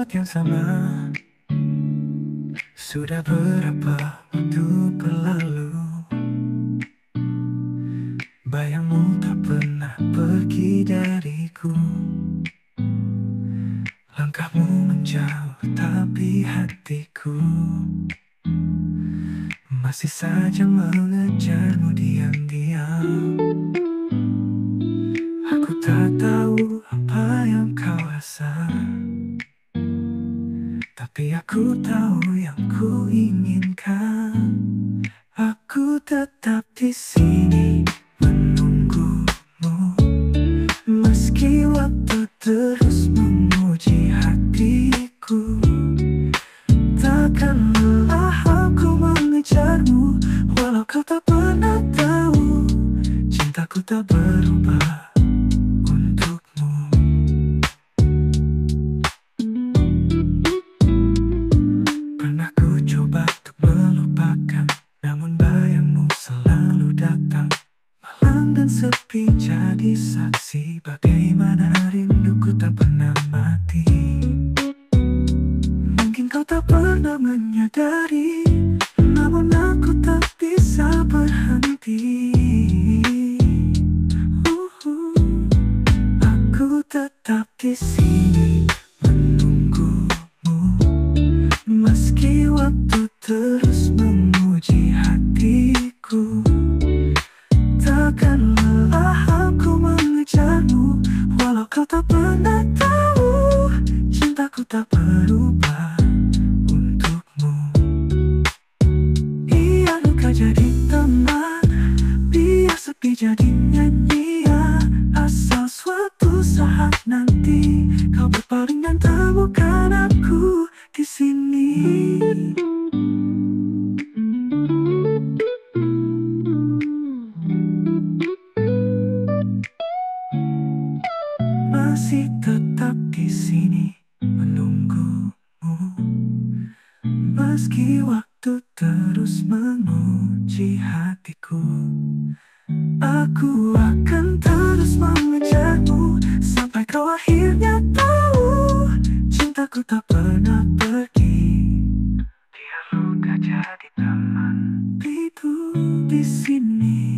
tempat yang sama. Sudah berapa waktu berlalu, bayangmu tak pernah pergi dariku. Langkahmu menjauh tapi hatiku masih saja mengejarmu diam-diam. Aku tak tahu apa yang kau rasa, tapi aku tahu yang ku inginkan. Aku tetap di sini menunggumu, meski waktu terus menguji hatiku. Takkan lelah aku mengejarmu, walau kau tak pernah tahu, cintaku tak berubah untukmu. Pernah ku coba untuk melupakan, namun bayangmu selalu datang. Malam dan sepi jadi saksi bagaimana rinduku tak pernah mati. Mungkin kau tak pernah menyadari, namun aku tak bisa berhenti. Aku tetap di sini menunggumu, meski waktu terus menguji hatiku. Takkan lelah aku mengejarmu, walau kau tak pernah tahu, cintaku tak berubah untukmu. Biar luka jadi teman, biar sepi jadi nyanyian, asal suatu saat nanti kau berpaling dan temukan aku di sini. Masih tetap di sini menunggumu, meski waktu terus menguji hatiku. Aku akan terus mengejarmu sampai kau akhirnya tahu, cintaku tak pernah pergi. Biar luka jadi teman, itu di sini.